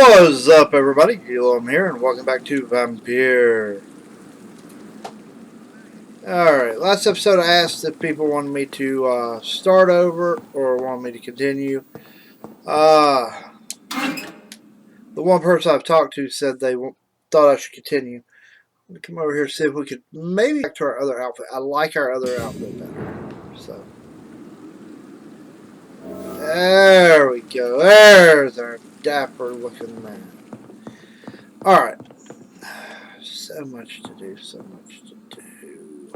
What's up, everybody? I'm here, and welcome back to Vampyr. Alright, last episode I asked if people wanted me to start over or wanted me to continue. The one person I've talked to said they thought I should continue. I'm going to come over here and see if we could maybe back to our other outfit. I like our other outfit better. So, there we go. There's our dapper looking man. Alright. So much to do, so much to do.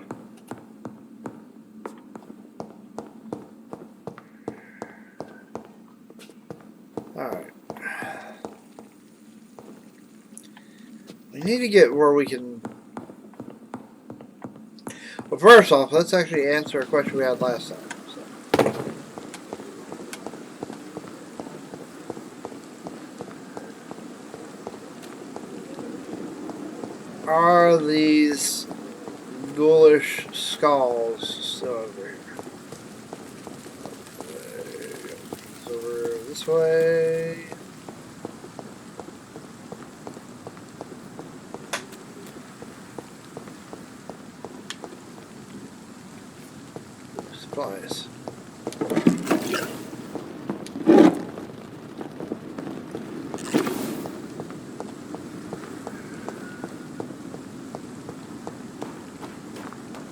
Alright. We need to get where we can... Well, first off, let's actually answer a question we had last time. Are these ghoulish skulls still over here? Over this way. Supplies.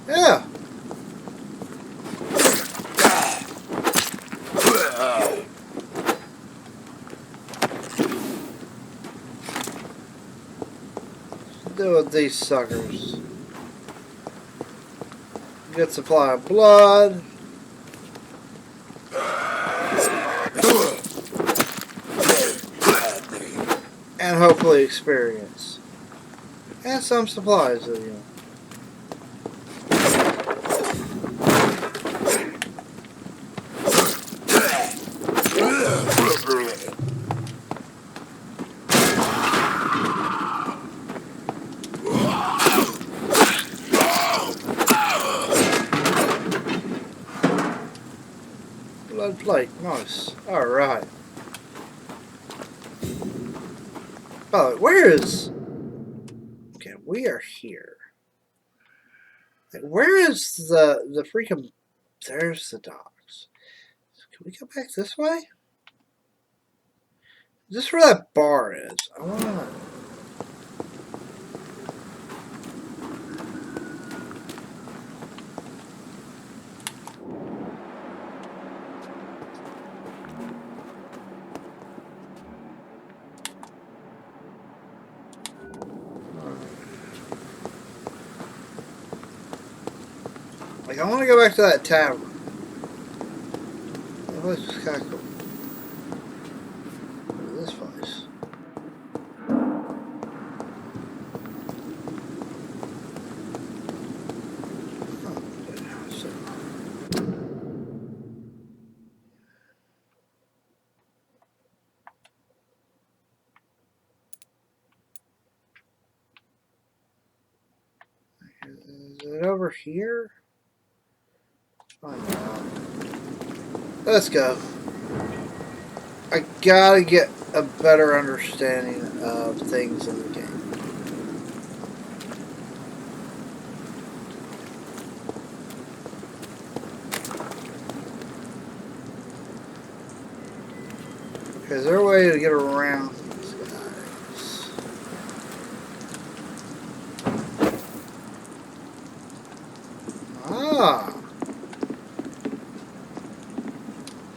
Yeah. Deal with these suckers. Good supply of blood. And hopefully experience. And some supplies, you know. Blood plate, nice. Alright. By the way, where is... Okay, we are here. Like, where is the freaking... There's the docks. Can we go back this way? Is this where that bar is? I wanna... Like, I want to go back to that tavern. That place was kind of cool. Look at this place. Oh, so. Is it over here? Let's go. I gotta get a better understanding of things in the game. Okay, is there a way to get around these guys? Ah.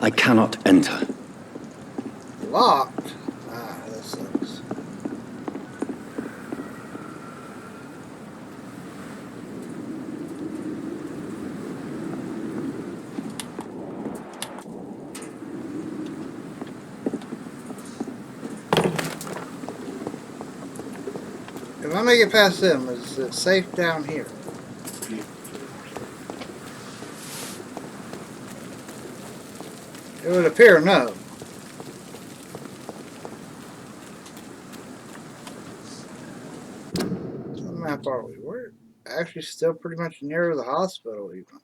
I cannot enter. Locked? Ah, that sucks. If I make it past them, is it safe down here? It would appear no. What map are we? We're actually still pretty much near the hospital even.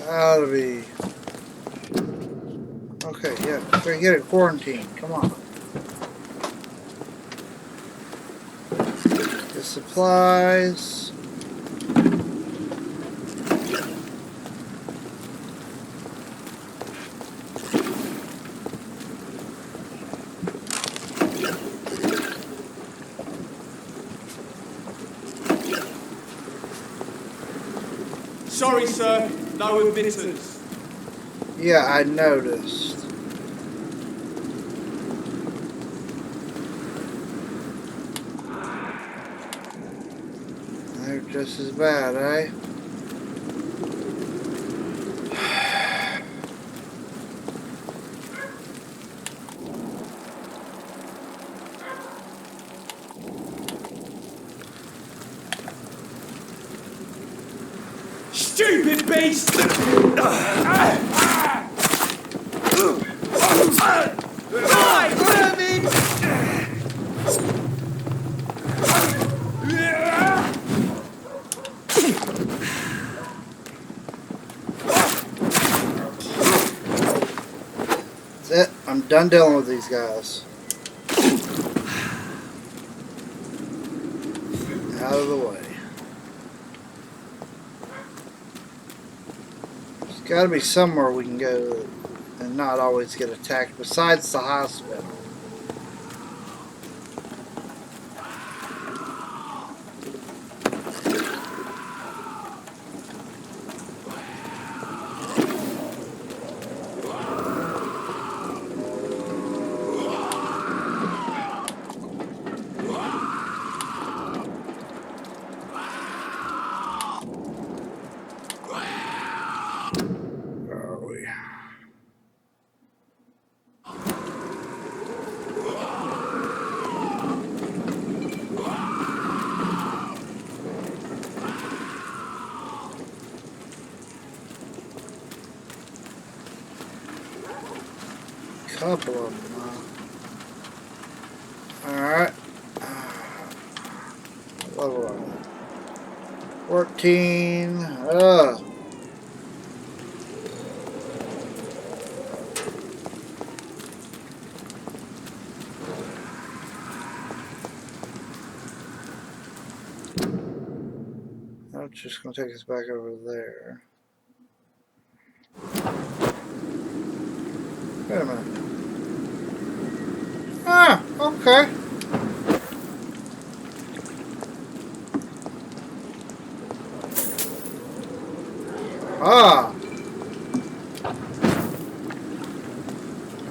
Gotta be. Okay, yeah, gotta get it quarantined. Come on. The supplies. Sorry, sir. No admittance. Yeah, I noticed. They're just as bad, eh? Stupid beast! Die, vermin! That's it. I'm done dealing with these guys. Out of the way. There's gotta be somewhere we can go and not always get attacked besides the hospital. Where are we? Couple of them, huh? Alright. What level are they? 14. Ugh. That's just going to take us back over there. Wait a minute. Ah, okay. Ah.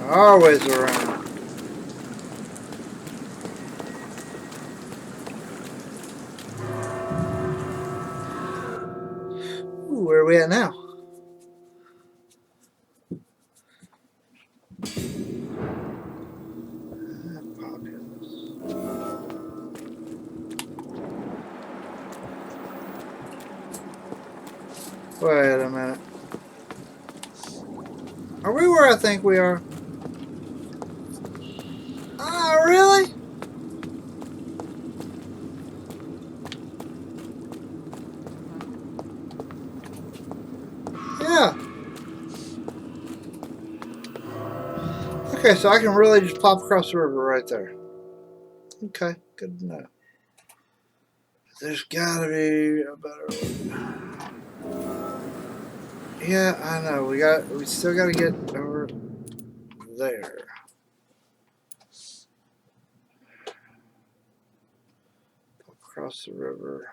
Always around. Ooh, where are we at now? Wait a minute. Are we where I think we are? Ah, really? Yeah. Okay, so I can really just pop across the river right there. Okay, good to know. There's gotta be a better way. Yeah, I know. We still gotta get over there. Pop across the river.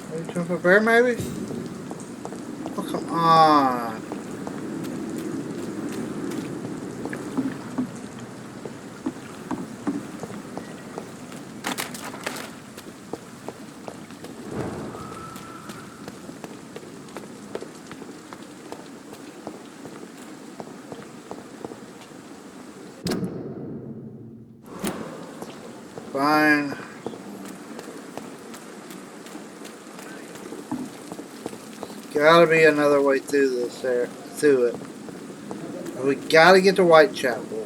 Are you jump up there, maybe? Oh, come on. Fine. Gotta be another way through this there, through it. We gotta get to Whitechapel.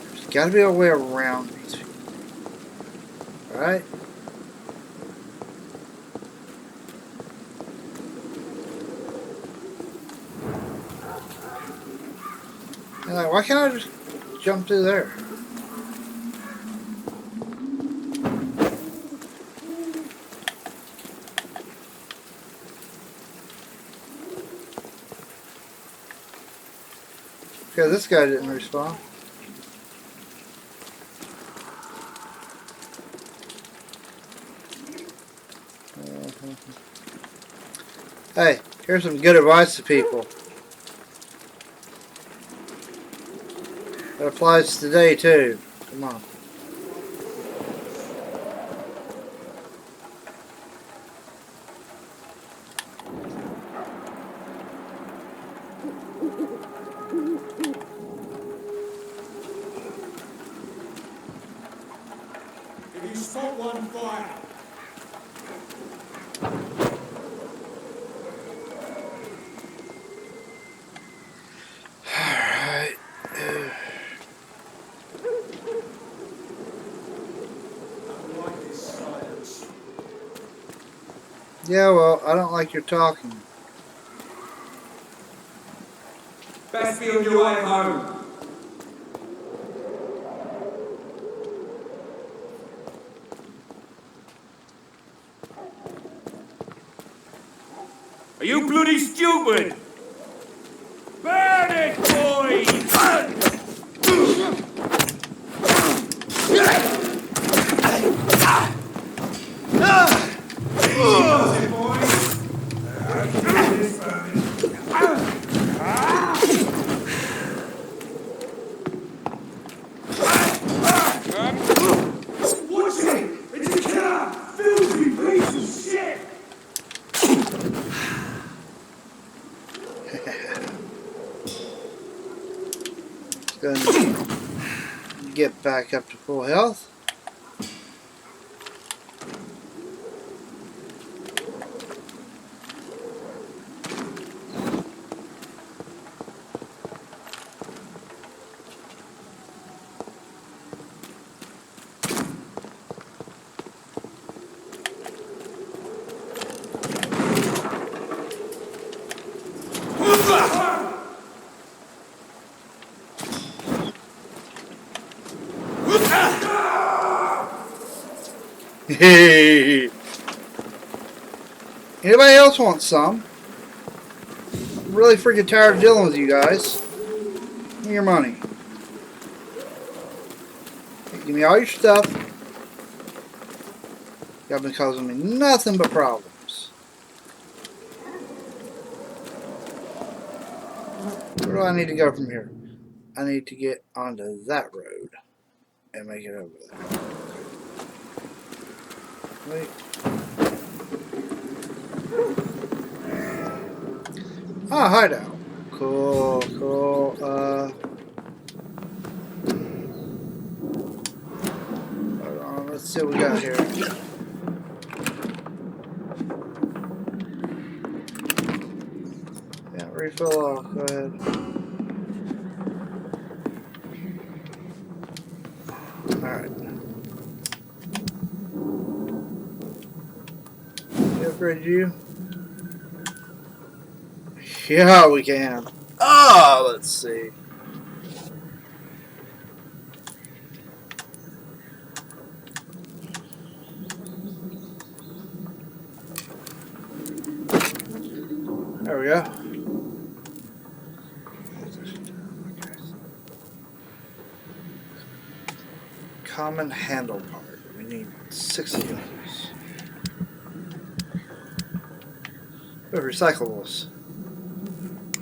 There's gotta be a way around these people. Alright? And like, why can't I just jump through there? Okay, this guy didn't respond. Hey, here's some good advice to people. That applies today too. Come on. If you spot one, fire. Alright. I like this silence. Yeah, well, I don't like your talking. Best be on your way home. Are you bloody stupid? Burn it, boys! Watch it! It's a killer! Filthy piece of shit! Gonna get back up to full health. Hey! Anybody else want some? I'm really freaking tired of dealing with you guys. Give me your money. Give me all your stuff. Y'all been causing me nothing but problems. Where do I need to go from here? I need to get onto that road and make it over there. Wait. Ah, hideout. Cool, cool. Hold on, let's see what we got here. Yeah, refill off. Go ahead. Alright. Upgrade you? Yeah, we can. Oh, let's see. There we go. Common handle part. We need 6 of those. Oh, recyclables.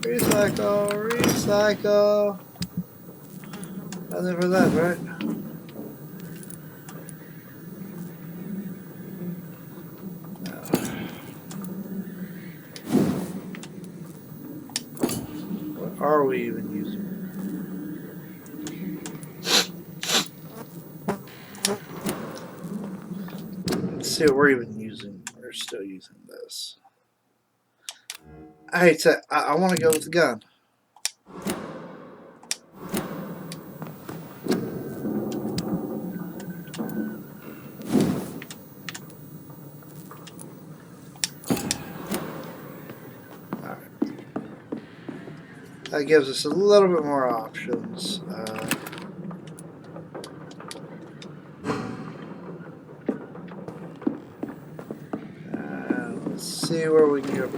Recycle, recycle. Nothing for that, right? What are we even using? see what we're even using. We're still using this. I hate to. I want to go with the gun. That gives us a little bit more options. Let's see where we can go.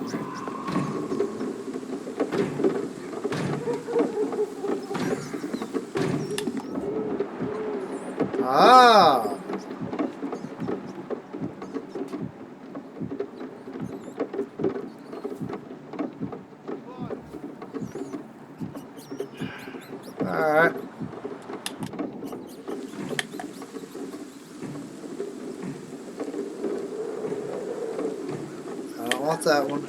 Ah! Alright. I don't want that one.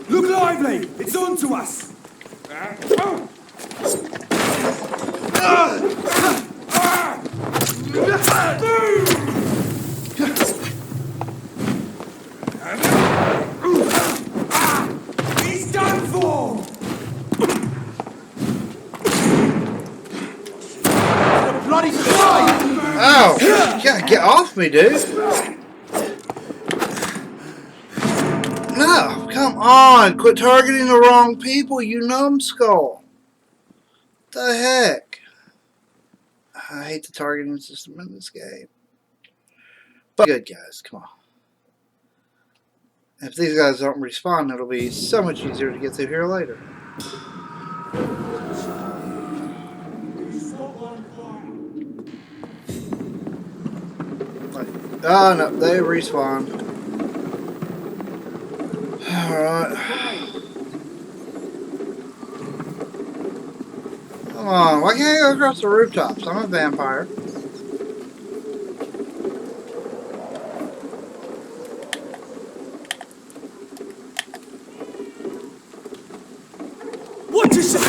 Look lively! It's on to us! He's done for! Bloody fly! Oh! Get off me, dude! No! Come on! Quit targeting the wrong people, you numbskull! What the heck? I hate the targeting system in this game. But good, guys. Come on. If these guys don't respawn, it'll be so much easier to get through here later. Oh no, they respawned. Alright. Come on, why can't I go across the rooftops? I'm a vampire. What you say?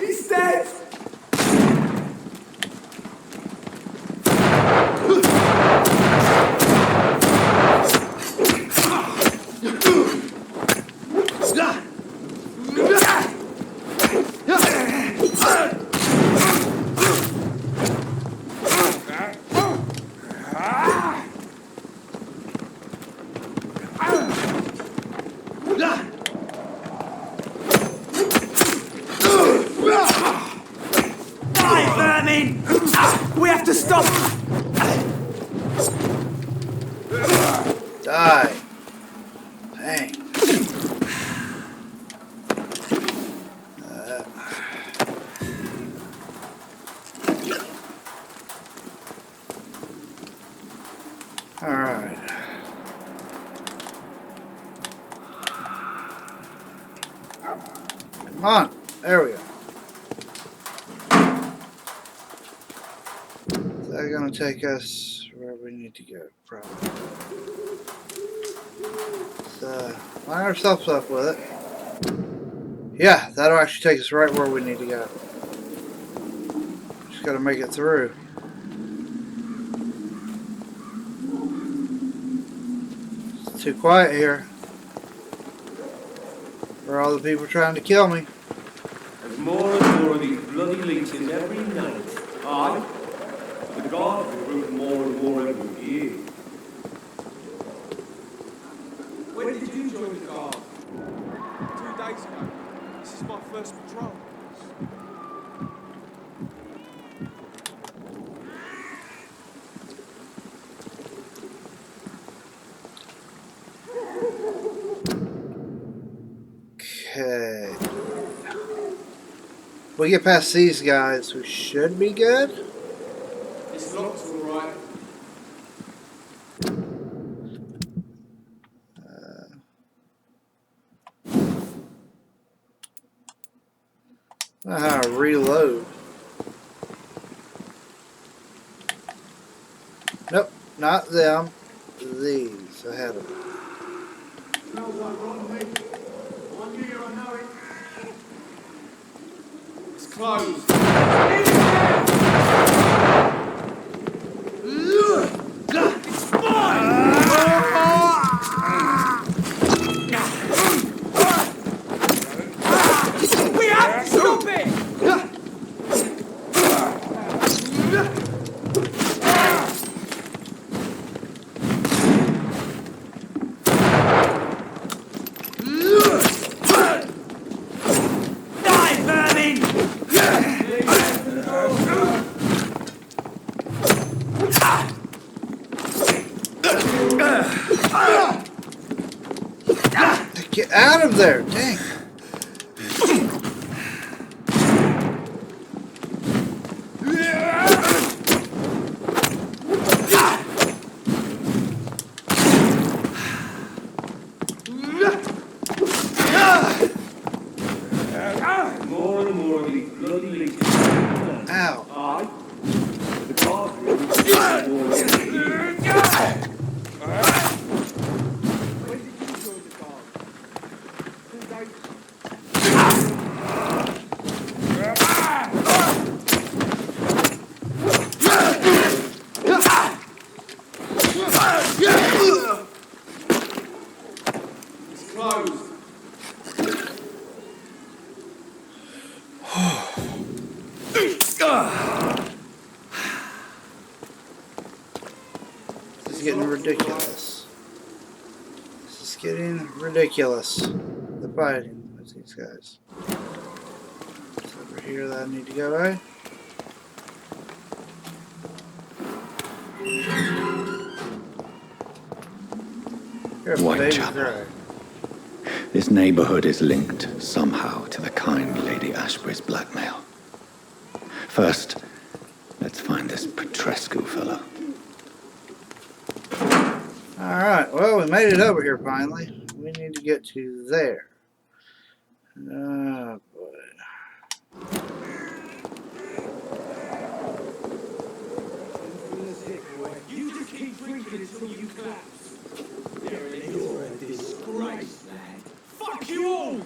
He's dead! We have to stop! Die. Dang. Alright. Come on. There we go. They're going to take us where we need to go, probably. So, line ourselves up with it. Yeah, that'll actually take us right where we need to go. Just got to make it through. It's too quiet here. For all the people trying to kill me. There's more and more of these bloody leeches every night. Aye. The guards recruit more and more every year. When did you join the guard? 2 days ago. This is my first patrol. Okay. If we get past these guys, we should be good. It's locked all right. I don't know how to reload. Nope, not them. These ahead of them. Smells like rotten meat. 1 year, I know it. It's closed. Get out of there! Dang. More and more of these bloody leeches. Ow. Aye. The guard room is more and When did you join the guard? 2 days ago. It's closed. This is getting ridiculous. This is getting ridiculous. The fighting with these guys. It's over here that I need to go, right? Careful, baby, Whitechapel. cry. This neighborhood is linked somehow to the kind Lady Ashbury's blackmail. First, let's find this Petrescu fellow. Alright, well, we made it over here finally. We need to get to there. Oh, boy. You just keep drinking until you collapse. You're a disgrace, lad. Fuck you all!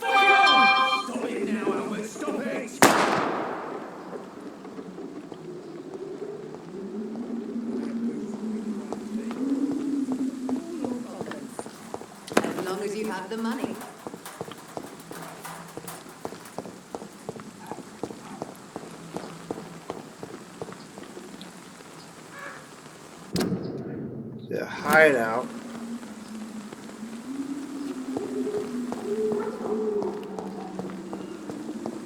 Fuck you all! Stop it now, Albert. Stop it! As long as you have the money. The hideout.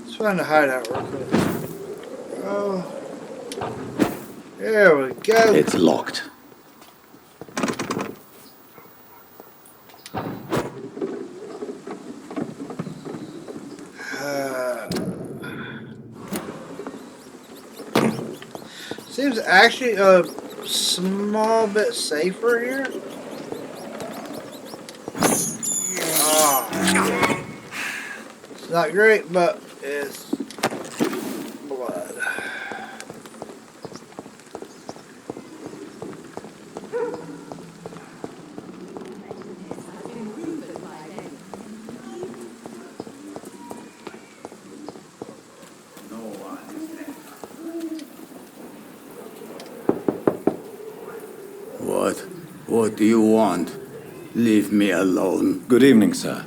Let's find a hideout real quick. Oh. There we go. It's locked. Seems actually a small bit safer here. Ah. It's not great, but it's blood. What do you want? Leave me alone. Good evening, sir.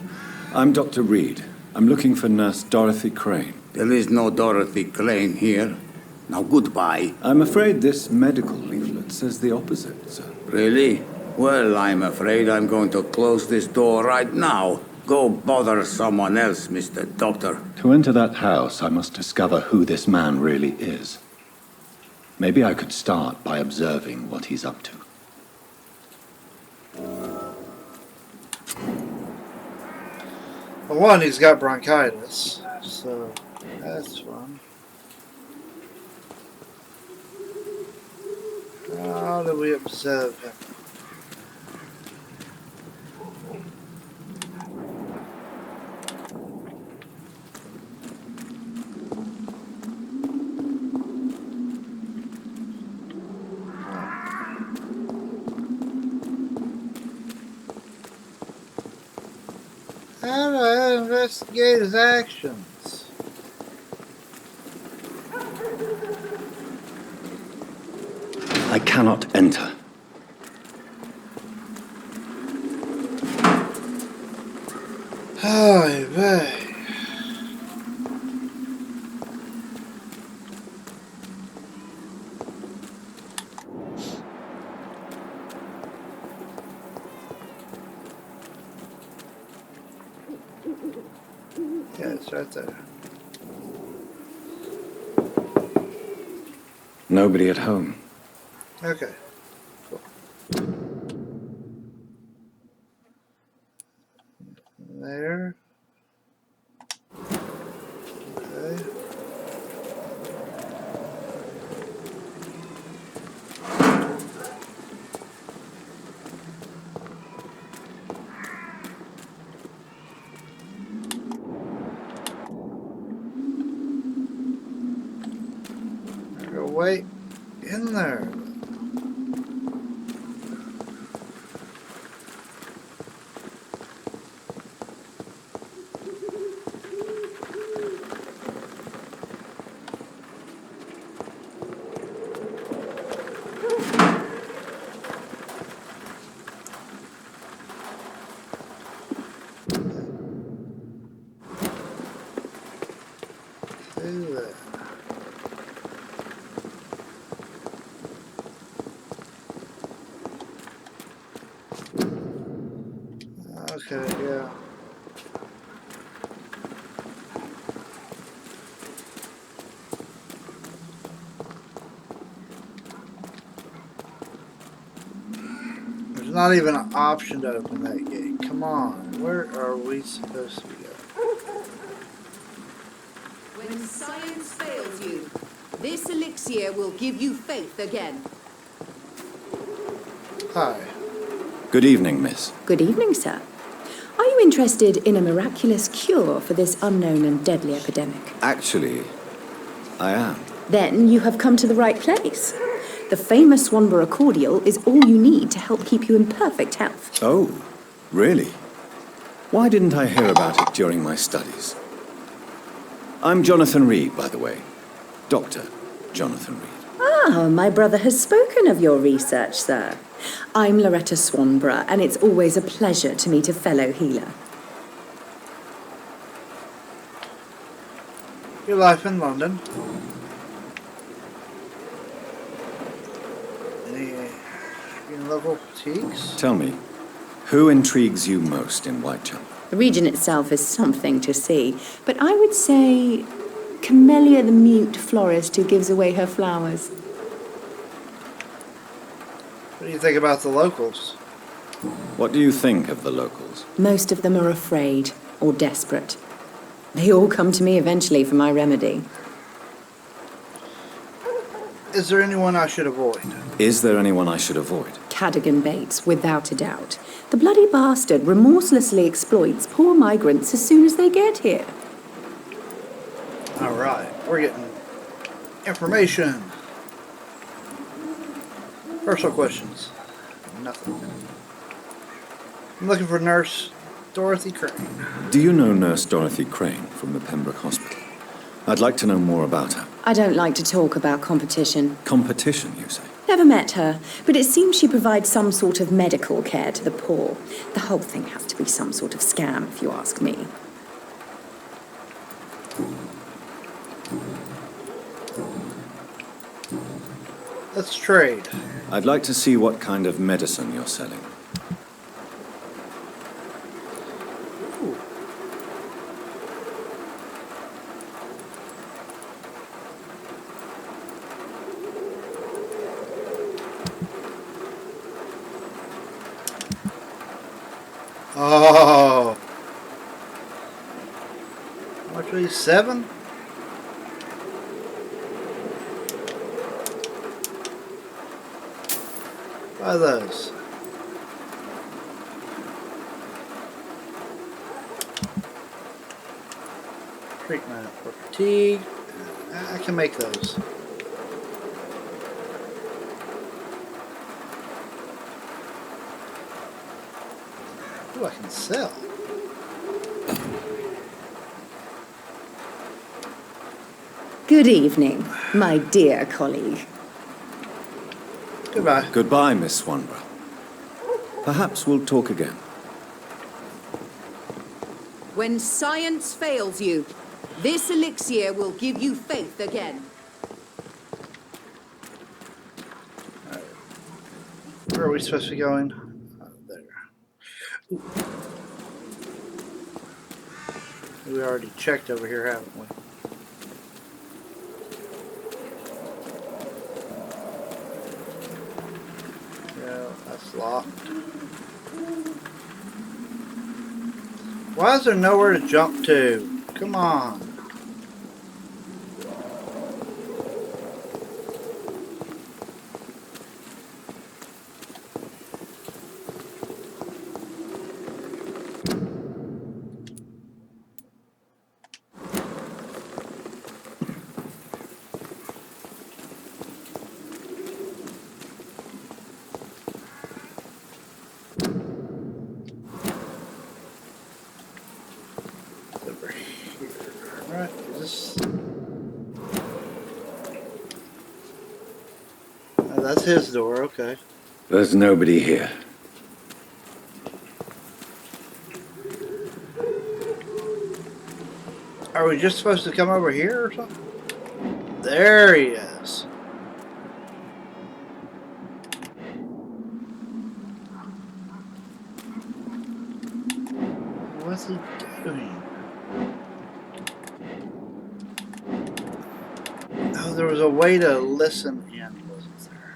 I'm Dr. Reed. I'm looking for Nurse Dorothy Crane. There is no Dorothy Crane here. Now goodbye. I'm afraid this medical leaflet says the opposite, sir. Really? Well, I'm afraid I'm going to close this door right now. Go bother someone else, Mr. Doctor. To enter that house, I must discover who this man really is. Maybe I could start by observing what he's up to. Well, one, he's got bronchitis, so that's fun. How do we observe him? How do I investigate his actions? I cannot enter. Oh, boy. Yeah, it's right there. Nobody at home. Okay. Cool. there. Okay. Go wait in there. Do that. Okay, yeah. There's not even an option to open that gate. Come on, where are we supposed to go? When science fails you, this elixir will give you faith again. Hi. Good evening, miss. Good evening, sir. Are you interested in a miraculous cure for this unknown and deadly epidemic? Actually, I am. Then you have come to the right place. The famous Swanborough cordial is all you need to help keep you in perfect health. Oh, really? Why didn't I hear about it during my studies? I'm Jonathan Reed, by the way. Dr. Jonathan Reed. Ah, my brother has spoken of your research, sir. I'm Loretta Swanborough, and it's always a pleasure to meet a fellow healer. Your life in London. Any local boutiques? Tell me, who intrigues you most in Whitechapel? The region itself is something to see, but I would say Camellia the mute florist who gives away her flowers. What do you think about the locals? What do you think of the locals? Most of them are afraid or desperate. They all come to me eventually for my remedy. Is there anyone I should avoid? Is there anyone I should avoid? Cadogan Bates, without a doubt. The bloody bastard remorselessly exploits poor migrants as soon as they get here. Alright, we're getting information. Personal questions. Nothing. I'm looking for Nurse Dorothy Crane. Do you know Nurse Dorothy Crane from the Pembroke Hospital? I'd like to know more about her. I don't like to talk about competition. Competition, you say? Never met her, but it seems she provides some sort of medical care to the poor. The whole thing has to be some sort of scam, if you ask me. Let's trade. I'd like to see what kind of medicine you're selling. Ooh. Oh. How much are these? 7? Buy those. Treatment for fatigue. I can make those. Ooh, I can sell. Good evening, my dear colleague. Goodbye. Goodbye, Miss Swanborough. Perhaps we'll talk again. When science fails you, this elixir will give you faith again. Where are we supposed to be going? There. Ooh. We already checked over here, haven't we? Yeah, that's locked. Why is there nowhere to jump to? Come on. Over here. Alright, is this... Oh, that's his door, okay. There's nobody here. Are we just supposed to come over here or something? There he is. What's he doing? Oh, there was a way to listen in, wasn't there?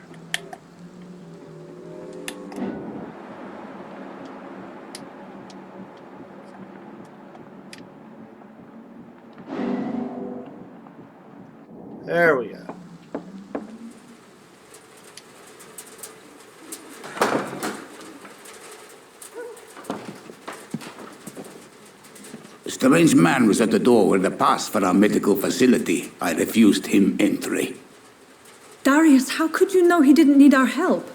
There we go. A strange man was at the door with a pass for our medical facility. I refused him entry. Darius, how could you know he didn't need our help?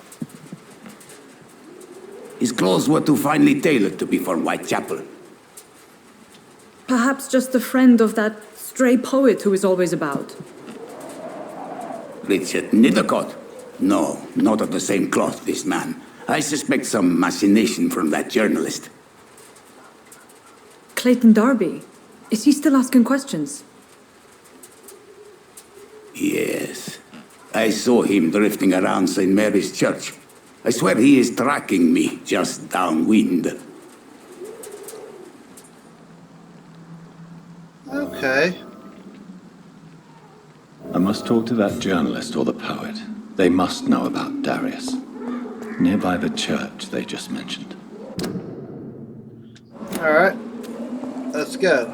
His clothes were too finely tailored to be for Whitechapel. Perhaps just a friend of that stray poet who is always about. Richard Nethercott? No, not of the same cloth, this man. I suspect some machination from that journalist. Clayton Darby. Is he still asking questions? Yes. I saw him drifting around St. Mary's Church. I swear he is tracking me just downwind. Okay. I must talk to that journalist or the poet. They must know about Darius. Nearby the church they just mentioned. Alright. Let's go.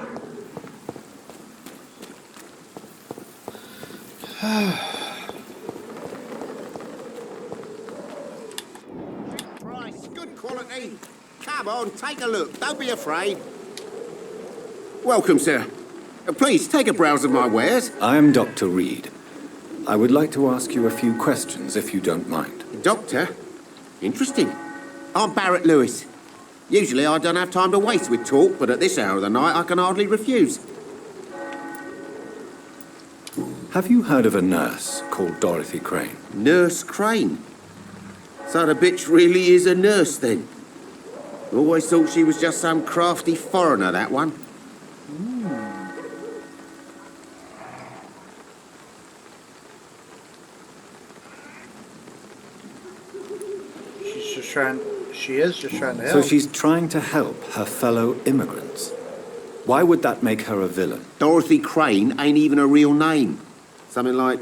Price, good quality. Come on, take a look. Don't be afraid. Welcome, sir. Please, take a browse of my wares. I am Dr. Reed. I would like to ask you a few questions, if you don't mind. Doctor? Interesting. I'm Barrett Lewis. Usually I don't have time to waste with talk, but at this hour of the night I can hardly refuse. Have you heard of a nurse called Dorothy Crane? Nurse Crane? So the bitch really is a nurse, then? Always thought she was just some crafty foreigner, that one. She's just trying... She is just trying to help. So she's trying to help her fellow immigrants. Why would that make her a villain? Dorothy Crane ain't even a real name. Something like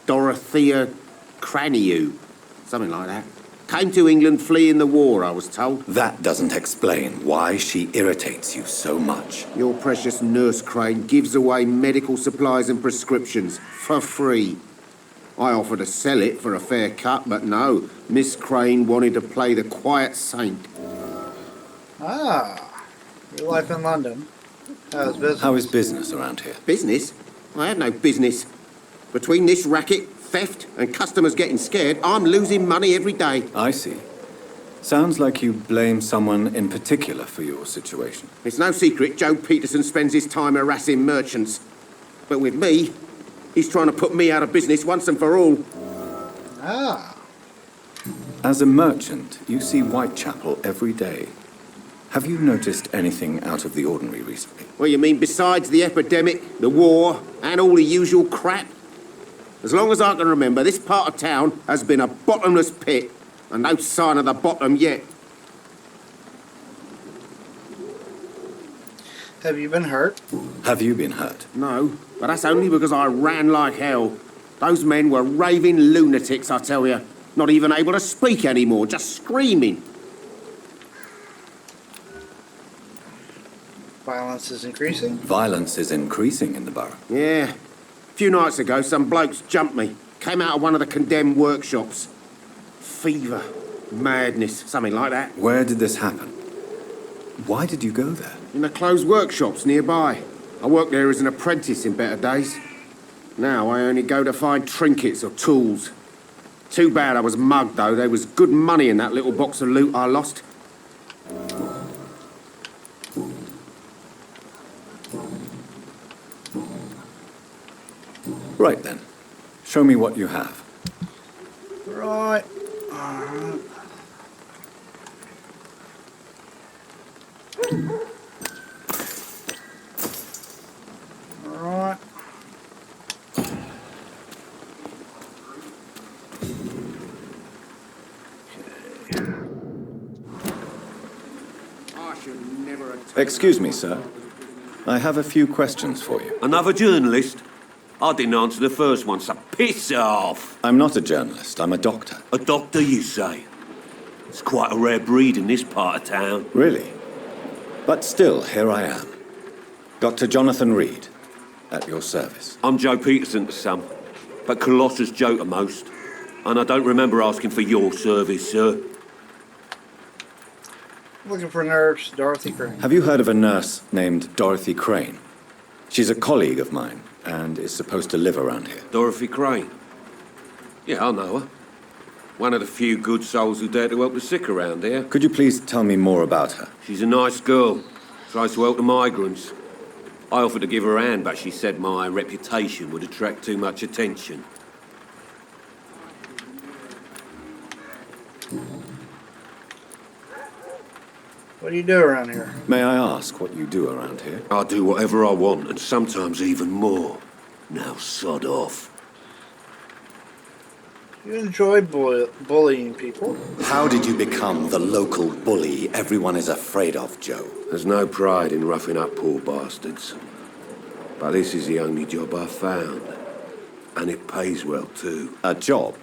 Dorothea Craniu. Something like that. Came to England fleeing the war, I was told. That doesn't explain why she irritates you so much. Your precious Nurse Crane gives away medical supplies and prescriptions for free. I offered to sell it for a fair cut, but no. Miss Crane wanted to play the quiet saint. Ah. Your life in London. How's business? How is business around here? Business? I have no business. Between this racket, theft, and customers getting scared, I'm losing money every day. I see. Sounds like you blame someone in particular for your situation. It's no secret Joe Peterson spends his time harassing merchants. But with me, he's trying to put me out of business once and for all. Ah. As a merchant, you see Whitechapel every day. Have you noticed anything out of the ordinary recently? Well, you mean besides the epidemic, the war, and all the usual crap? As long as I can remember, this part of town has been a bottomless pit, and no sign of the bottom yet. Have you been hurt? Have you been hurt? No, but that's only because I ran like hell. Those men were raving lunatics, I tell you. Not even able to speak anymore, just screaming. Violence is increasing. Violence is increasing in the borough. Yeah. A few nights ago, some blokes jumped me. Came out of one of the condemned workshops. Fever, madness, something like that. Where did this happen? Why did you go there? In the closed workshops nearby. I worked there as an apprentice in better days. Now I only go to find trinkets or tools. Too bad I was mugged, though. There was good money in that little box of loot I lost. Right then. Show me what you have. Right. Alright. Alright. I should never have... Excuse me, sir. I have a few questions for you. Another journalist? I didn't answer the first one, so piss off. I'm not a journalist, I'm a doctor. A doctor, you say? It's quite a rare breed in this part of town. Really? But still, here I am. Dr. Jonathan Reed, at your service. I'm Joe Peterson to some, but Colossus Joe to most. And I don't remember asking for your service, sir. Looking for nurse Dorothy Crane. Have you heard of a nurse named Dorothy Crane? She's a colleague of mine and is supposed to live around here. Dorothy Crane? Yeah, I know her. One of the few good souls who dare to help the sick around here. Could you please tell me more about her? She's a nice girl. Tries to help the migrants. I offered to give her a hand, but she said my reputation would attract too much attention. What do you do around here? May I ask what you do around here? I do whatever I want, and sometimes even more. Now sod off. You enjoy bullying people. How did you become the local bully everyone is afraid of, Joe? There's no pride in roughing up poor bastards. But this is the only job I've found. And it pays well, too. A job?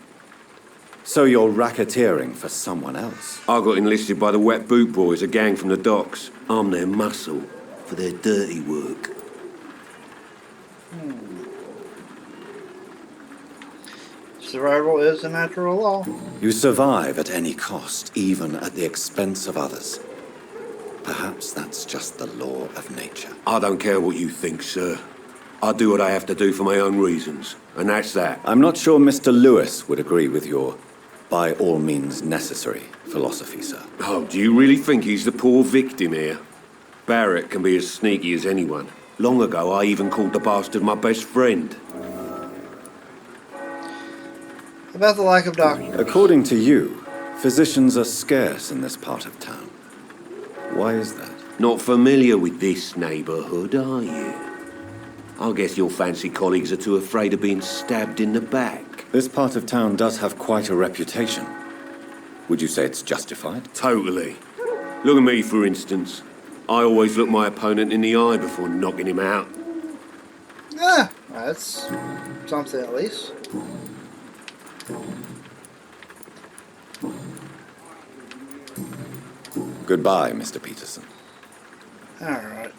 So you're racketeering for someone else? I got enlisted by the Wet Boot Boys, a gang from the docks. I'm their muscle for their dirty work. Survival is a natural law. You survive at any cost, even at the expense of others. Perhaps that's just the law of nature. I don't care what you think, sir. I do what I have to do for my own reasons, and that's that. I'm not sure Mr. Lewis would agree with your by all means necessary philosophy, sir. Oh, do you really think he's the poor victim here? Barrett can be as sneaky as anyone. Long ago, I even called the bastard my best friend. About the lack of doctors. According to you, physicians are scarce in this part of town. Why is that? Not familiar with this neighborhood, are you? I guess your fancy colleagues are too afraid of being stabbed in the back. This part of town does have quite a reputation. Would you say it's justified? Totally. Look at me, for instance. I always look my opponent in the eye before knocking him out. Ah, that's something at least. Goodbye, Mr. Peterson. Alright.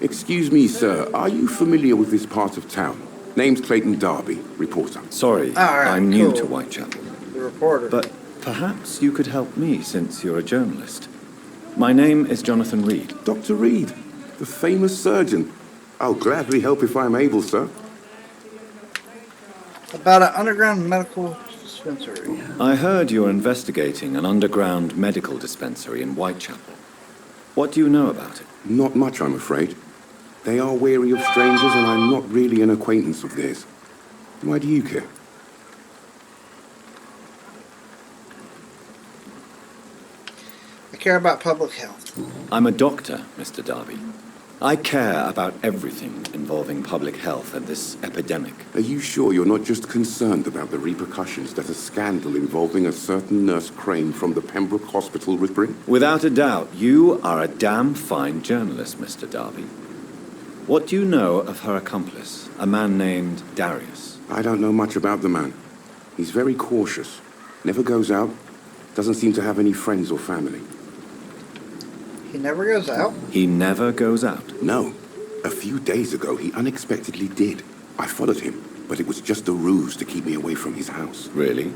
Excuse me, sir. Are you familiar with this part of town? Name's Clayton Darby, reporter. Sorry, Alright, I'm new cool. to Whitechapel. The reporter. But perhaps you could help me since you're a journalist. My name is Jonathan Reed. Dr. Reed, the famous surgeon. I'll gladly help if I'm able, sir. About an underground medical dispensary. I heard you're investigating an underground medical dispensary in Whitechapel. What do you know about it? Not much, I'm afraid. They are wary of strangers, and I'm not really an acquaintance of theirs. Why do you care? I care about public health. I'm a doctor, Mr. Darby. I care about everything involving public health and this epidemic. Are you sure you're not just concerned about the repercussions that a scandal involving a certain Nurse Crane from the Pembroke Hospital would bring? Without a doubt, you are a damn fine journalist, Mr. Darby. What do you know of her accomplice, a man named Darius? I don't know much about the man. He's very cautious. Never goes out. Doesn't seem to have any friends or family. He never goes out? He never goes out. No. A few days ago, he unexpectedly did. I followed him, but it was just a ruse to keep me away from his house. Really?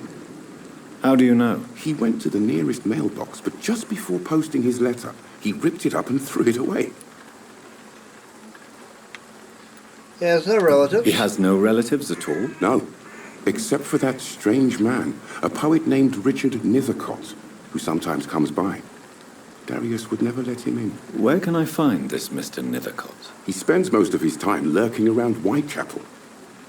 How do you know? He went to the nearest mailbox, but just before posting his letter, he ripped it up and threw it away. He has no relatives? He has no relatives at all? No. Except for that strange man, a poet named Richard Nithercott, who sometimes comes by. Darius would never let him in. Where can I find this Mr. Nithercott? He spends most of his time lurking around Whitechapel,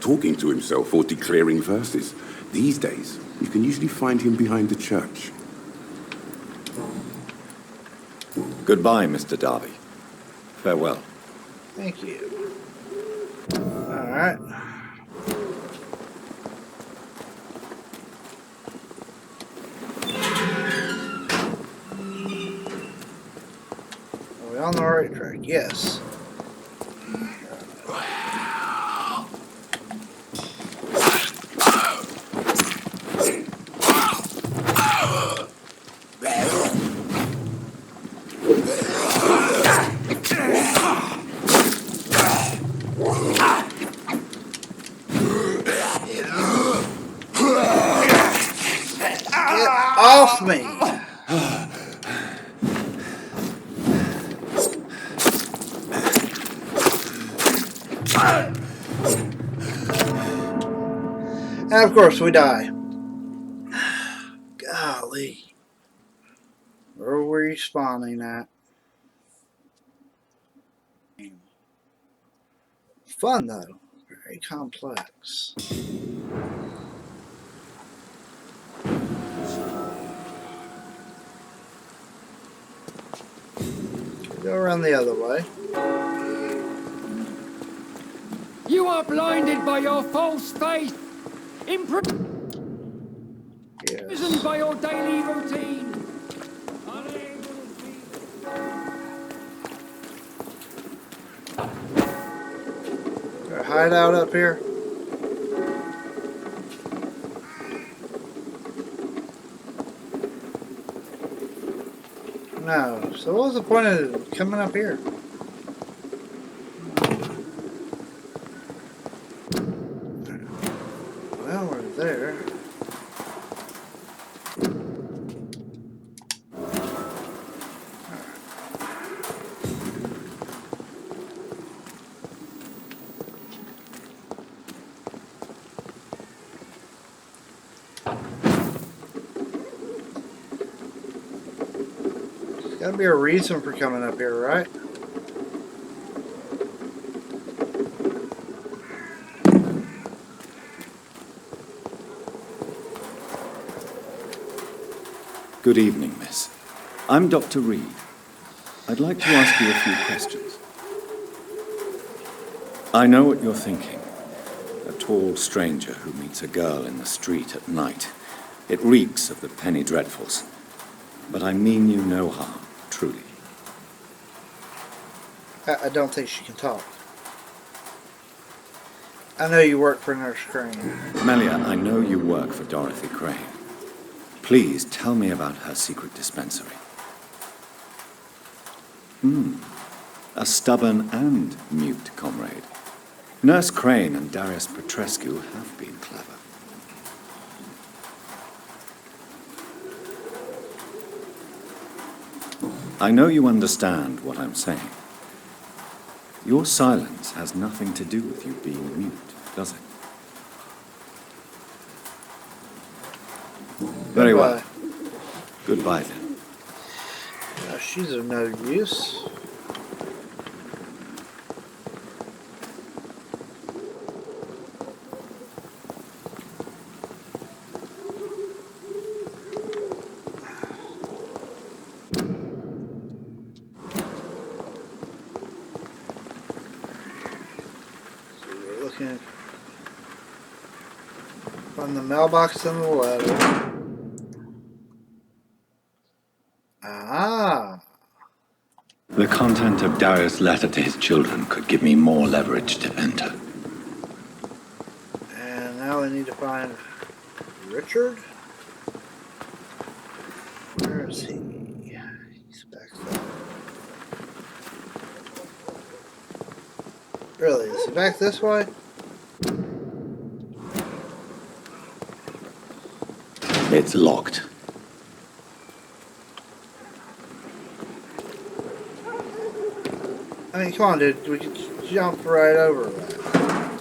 talking to himself or declaring verses. These days, you can usually find him behind the church. Goodbye, Mr. Darby. Farewell. Thank you. Alright. Are we on the right track? Yes. Off me! And of course we die. Golly. Where are we spawning at? Fun though. Very complex. Go around the other way. You are blinded by your false faith, Yes. imprisoned by your daily routine, unable to see. Is there a hideout up here? No. So what was the point of coming up here? Well, we're there. Gotta be a reason for coming up here, right? Good evening, miss. I'm Dr. Reed. I'd like to ask you a few questions. I know what you're thinking. A tall stranger who meets a girl in the street at night. It reeks of the penny dreadfuls. But I mean you no harm, truly. I don't think she can talk. I know you work for Nurse Crane. Melia, I know you work for Dorothy Crane. Please tell me about her secret dispensary. A stubborn and mute comrade. Nurse Crane and Darius Petrescu have been clever. I know you understand what I'm saying. Your silence has nothing to do with you being mute, does it? Very well. Goodbye, then. She's of no use. From the mailbox and the letter. Ah. The content of Darius' letter to his children could give me more leverage to enter. And now we need to find Richard. Where is he? He's back there. Really? Is he back this way? It's locked. I mean, come on, dude. We could jump right over that.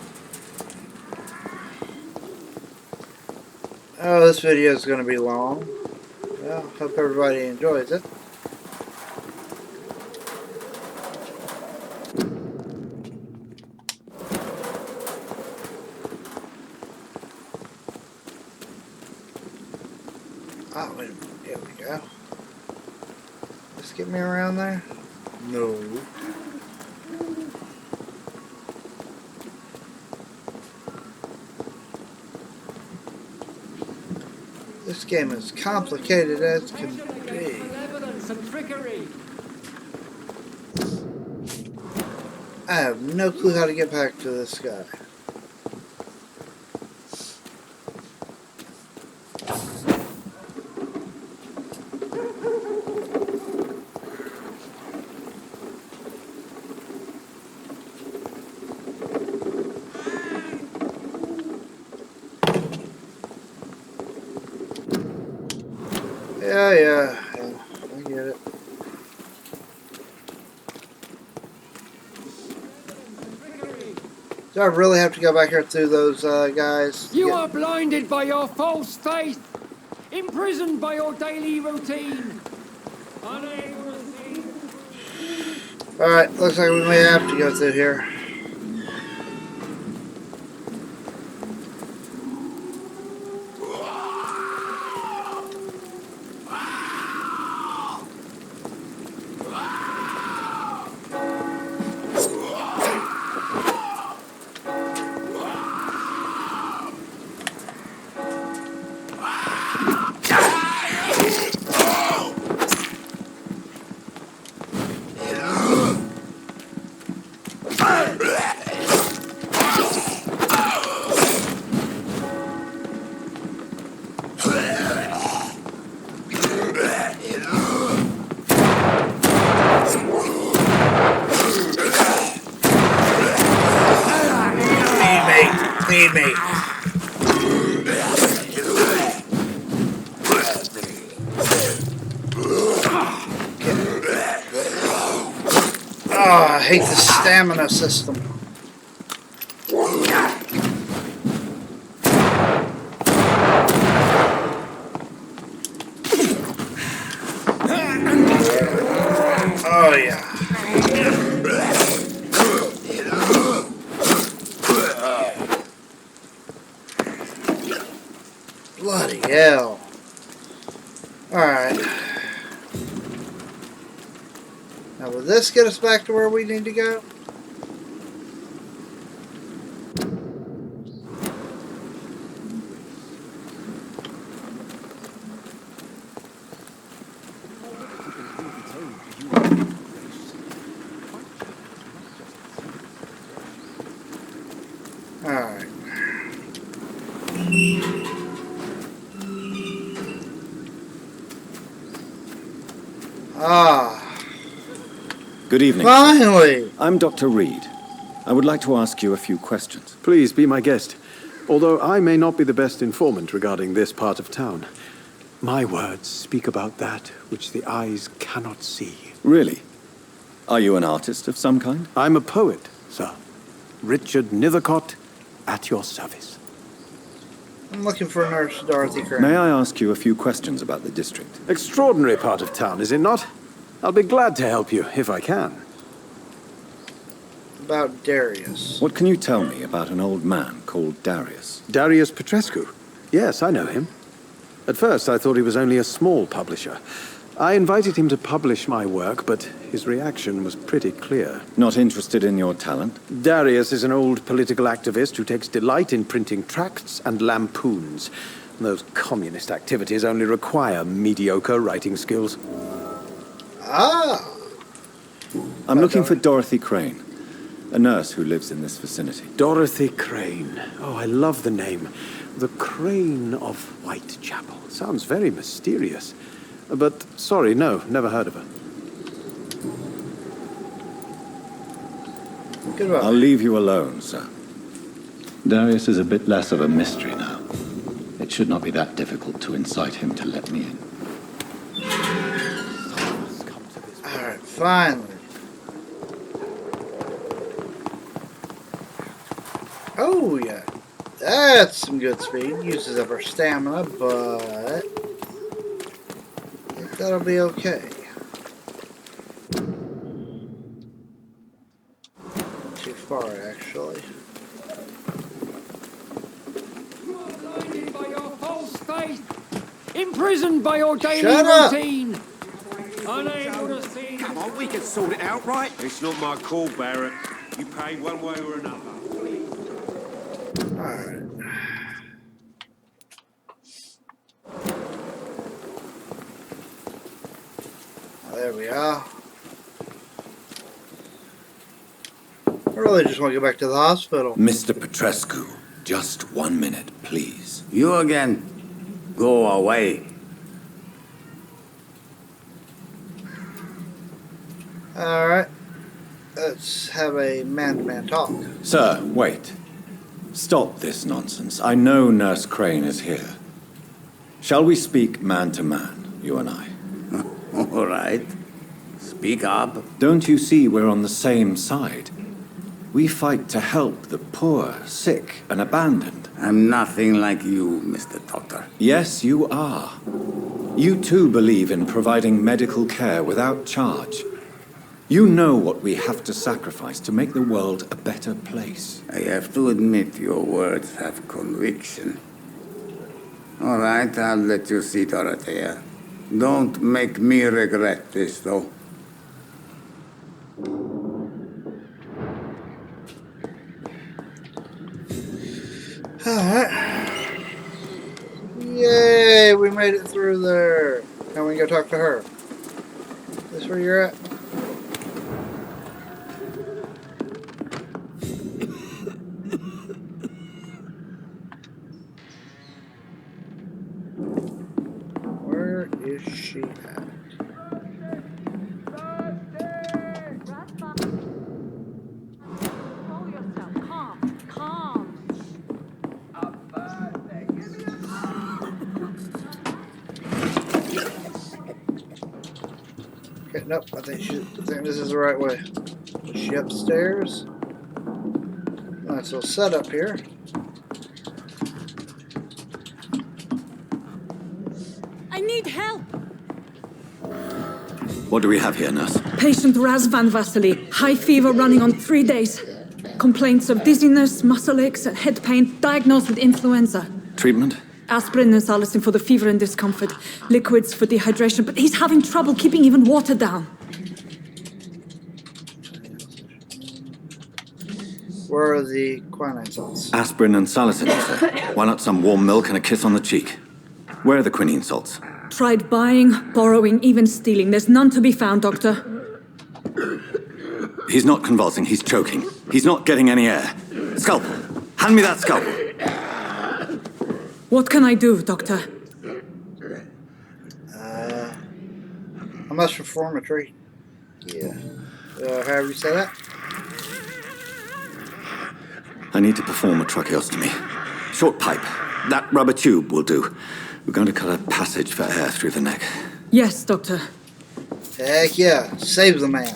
Oh, this video is going to be long. Well, hope everybody enjoys it. Oh, wait a minute. Here we go. Just get me around there? No. This game is complicated as can be. Evidence and trickery. I have no clue how to get back to this guy. Yeah, I get it. Do I really have to go back here through those guys? You are blinded by your false faith, imprisoned by your daily routine, unable to see. Alright, looks like we may have to go through here. Feed me. Oh, I hate the stamina system. Oh, yeah. Bloody hell. Alright. Now, will this get us back to where we need to go? Alright. Ah. Good evening. Finally! I'm Dr. Reed. I would like to ask you a few questions. Please be my guest. Although I may not be the best informant regarding this part of town, my words speak about that which the eyes cannot see. Really? Are you an artist of some kind? I'm a poet, sir. Richard Nethercott, at your service. I'm looking for Nurse Dorothy Crane. May I ask you a few questions about the district? Extraordinary part of town, is it not? I'll be glad to help you, if I can. About Darius. What can you tell me about an old man called Darius? Darius Petrescu. Yes, I know him. At first, I thought he was only a small publisher. I invited him to publish my work, but his reaction was pretty clear. Not interested in your talent? Darius is an old political activist who takes delight in printing tracts and lampoons. Those communist activities only require mediocre writing skills. Ah! I'm looking for Dorothy Crane, a nurse who lives in this vicinity. Dorothy Crane. Oh, I love the name. The Crane of Whitechapel. Sounds very mysterious. But, sorry, no, never heard of her. Goodbye. I'll leave you alone, sir. Darius is a bit less of a mystery now. It should not be that difficult to incite him to let me in. Alright, finally. Oh, yeah. That's some good speed. Uses up our stamina, but I think that'll be okay. Too far, actually. Blinded by your false faith, imprisoned by your daily Shut up! routine, unable to see. Come on, we can sort it out, right? It's not my call, Barrett. You pay one way or another. Alright. There we are. I really just want to go back to the hospital. Mr. Petrescu, just 1 minute, please. You again. Go away. Alright. Let's have a man-to-man talk. Sir, wait. Stop this nonsense. I know Nurse Crane is here. Shall we speak man to man, you and I? All right. Speak up. Don't you see we're on the same side? We fight to help the poor, sick, and abandoned. I'm nothing like you, Mr. Doctor. Yes, you are. You too believe in providing medical care without charge. You know what we have to sacrifice to make the world a better place. I have to admit your words have conviction. All right, I'll let you see, Dorothea. Don't make me regret this, though. Alright. Yay, we made it through there. Now we can go talk to her. Is this where you're at? Where is she at? Okay, nope, I think this is the right way. Is she upstairs? Nice little setup here. I need help! What do we have here, nurse? Patient Raz Van Vasily, high fever running on 3 days. Complaints of dizziness, muscle aches, and head pain, diagnosed with influenza. Treatment? Aspirin and salicin for the fever and discomfort. Liquids for dehydration, but he's having trouble keeping even water down. Where are the quinine salts? Aspirin and salicin, you say? Why not some warm milk and a kiss on the cheek? Where are the quinine salts? Tried buying, borrowing, even stealing. There's none to be found, Doctor. He's not convulsing, he's choking. He's not getting any air. Scalpel! Hand me that scalpel! What can I do, Doctor? I must perform a treat. Yeah. However you say that? I need to perform a tracheostomy. Short pipe. That rubber tube will do. We're going to cut a passage for air through the neck. Yes, Doctor. Heck yeah. Save the man.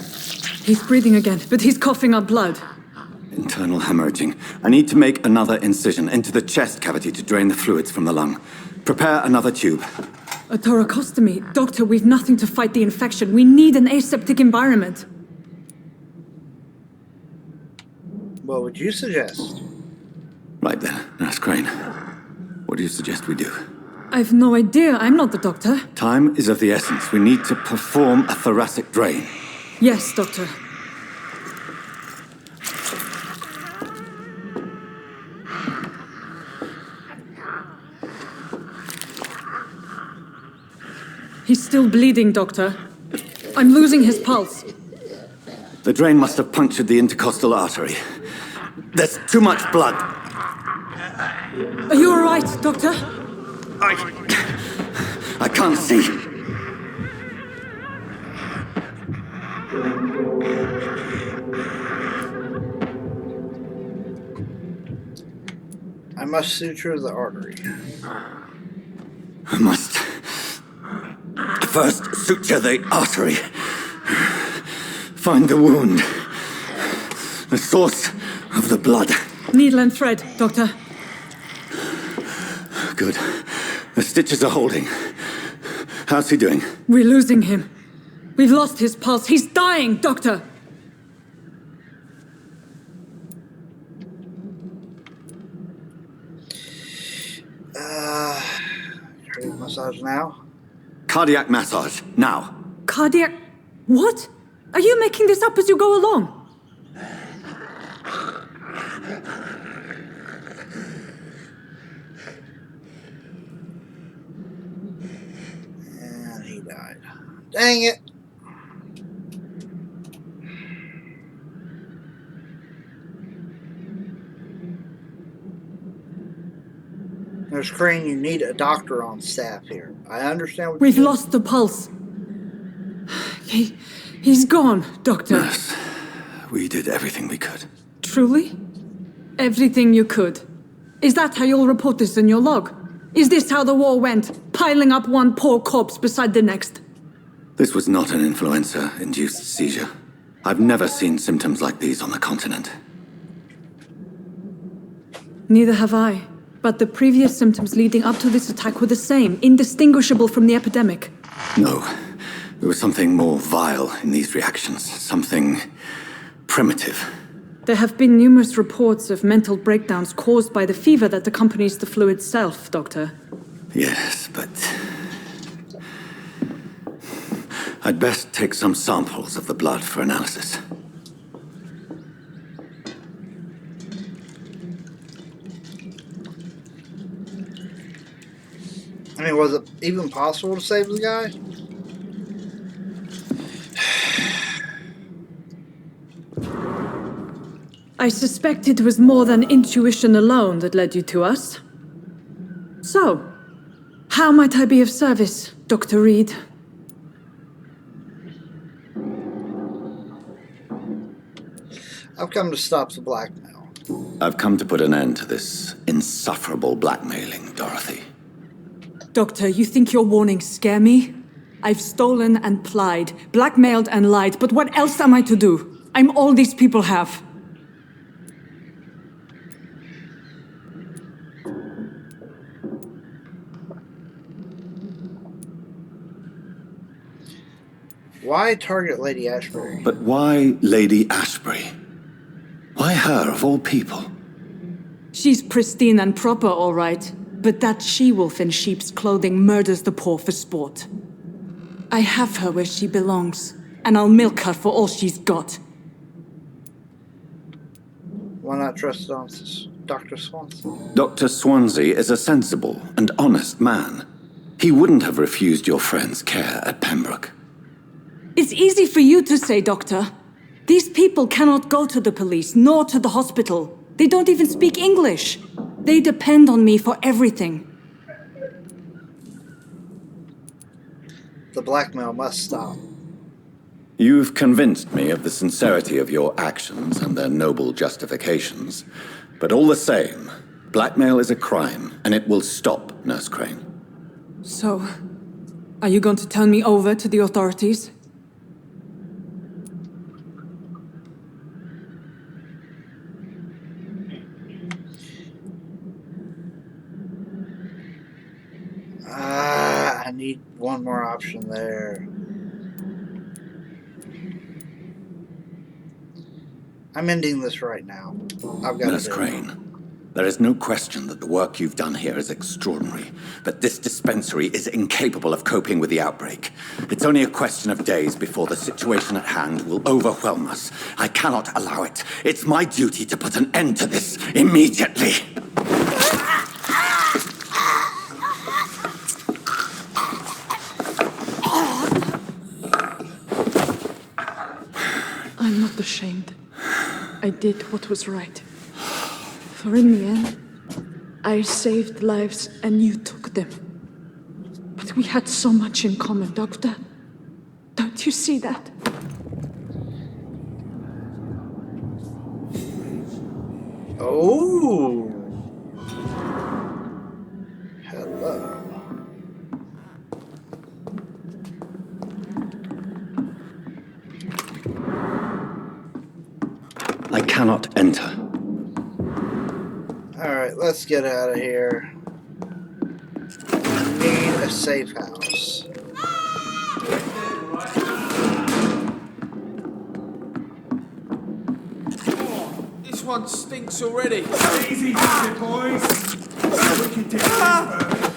He's breathing again, but he's coughing up blood. Internal hemorrhaging. I need to make another incision into the chest cavity to drain the fluids from the lung. Prepare another tube. A thoracostomy? Doctor, we've nothing to fight the infection. We need an aseptic environment. What would you suggest? Right then, Nurse Crane. What do you suggest we do? I've no idea. I'm not the doctor. Time is of the essence. We need to perform a thoracic drain. Yes, doctor. He's still bleeding, doctor. I'm losing his pulse. The drain must have punctured the intercostal artery. There's too much blood. Are you all right, doctor? I can't see. I must suture the artery. I must first suture the artery. Find the wound. The source of the blood. Needle and thread, doctor. Good. The stitches are holding. How's he doing? We're losing him. We've lost his pulse. He's dying, doctor. Cardiac massage now. Cardiac massage, now. Cardiac... What? Are you making this up as you go along? And he died. Dang it! Nurse Crane, you need a doctor on staff here. I understand what We've you lost the pulse. He's gone, doctor. Nurse, we did everything we could. Truly? Everything you could. Is that how you'll report this in your log? Is this how the war went? Piling up one poor corpse beside the next? This was not an influenza-induced seizure. I've never seen symptoms like these on the continent. Neither have I. But the previous symptoms leading up to this attack were the same, indistinguishable from the epidemic. No. There was something more vile in these reactions. Something primitive. There have been numerous reports of mental breakdowns caused by the fever that accompanies the flu itself, Doctor. Yes, but... I'd best take some samples of the blood for analysis. I mean, was it even possible to save the guy? I suspect it was more than intuition alone that led you to us. So, how might I be of service, Dr. Reed? I've come to stop the blackmail. I've come to put an end to this insufferable blackmailing, Dorothy. Doctor, you think your warnings scare me? I've stolen and plied, blackmailed and lied, but what else am I to do? I'm all these people have. Why target Lady Ashbury? But why Lady Ashbury? Why her, of all people? She's pristine and proper, all right. But that she-wolf in sheep's clothing murders the poor for sport. I have her where she belongs, and I'll milk her for all she's got. Why not trust Dr. Swanson? Dr. Swansea is a sensible and honest man. He wouldn't have refused your friend's care at Pembroke. It's easy for you to say, Doctor. These people cannot go to the police, nor to the hospital. They don't even speak English. They depend on me for everything. The blackmail must stop. You've convinced me of the sincerity of your actions and their noble justifications. But all the same, blackmail is a crime, and it will stop, Nurse Crane. So, are you going to turn me over to the authorities? I need one more option there. I'm ending this right now. I've got Nurse to do it. Crane, There is no question that the work you've done here is extraordinary, but this dispensary is incapable of coping with the outbreak. It's only a question of days before the situation at hand will overwhelm us. I cannot allow it. It's my duty to put an end to this immediately. I'm not ashamed. I did what was right. For in the end, I saved lives and you took them. But we had so much in common, Doctor. Don't you see that? Oh. Hello. I cannot enter. Alright, let's get out of here. I need a safe house. This one stinks already. Easy, easy, boys. We can do this.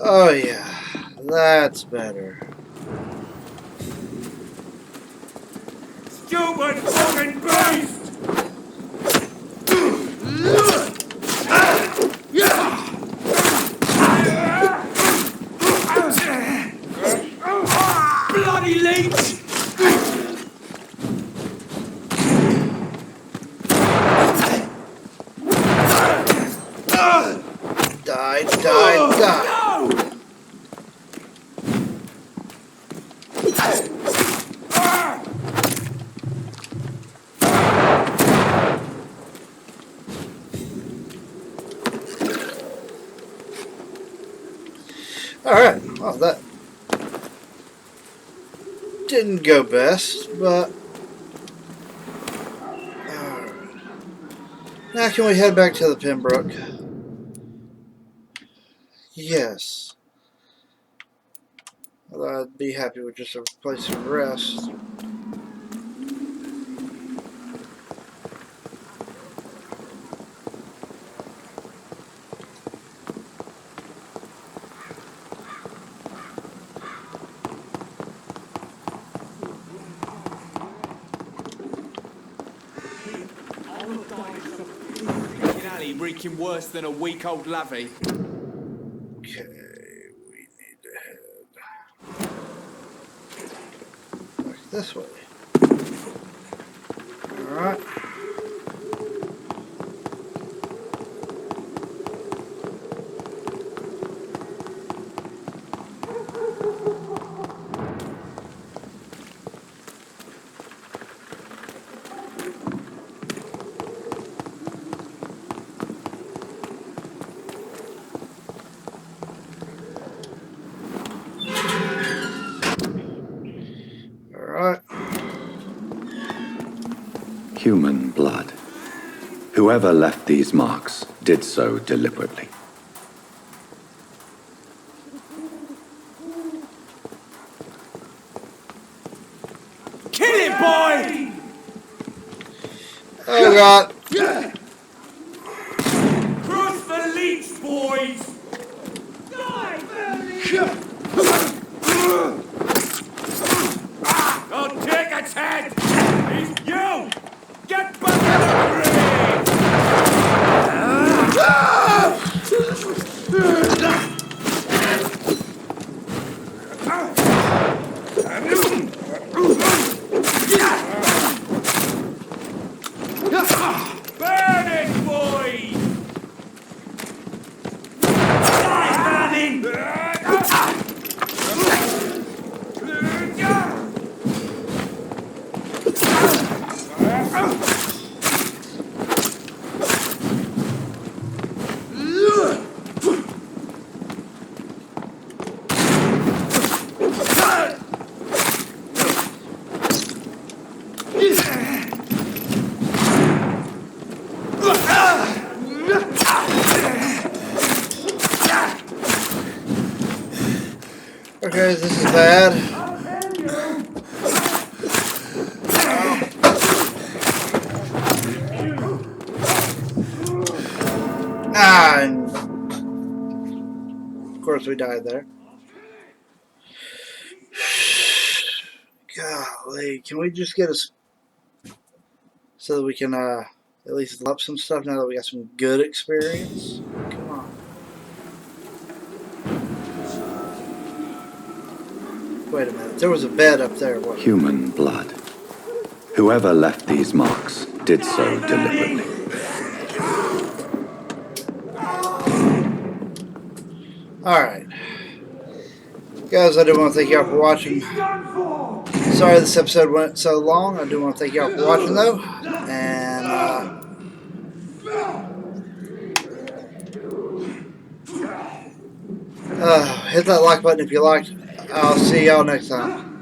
Oh yeah, that's better. Stupid fucking beast! Bloody leech! Die, die, die. Alright, well that didn't go best, but alright. Now can we head back to the Pembroke? Yes. Although I'd be happy with just a place of rest. Reeking worse than a week-old lavvy. Okay, we need to head back this way. Alright. Human blood. Whoever left these marks did so deliberately. Kill him, boy! Oh god. Cross the leech, boys! I'll take its head! It's you! Get back in the ring! Burn it, boys! Okay, this is bad. Ah, and of course we died there. Golly, can we just get us so that we can at least level up some stuff now that we got some good experience? Come on. Wait a minute, there was a bed up there. What? Human blood. Whoever left these marks did so deliberately. Alright. Guys, I do want to thank y'all for watching. Sorry this episode went so long. I do want to thank y'all for watching, though. And, hit that like button if you liked. I'll see y'all next time.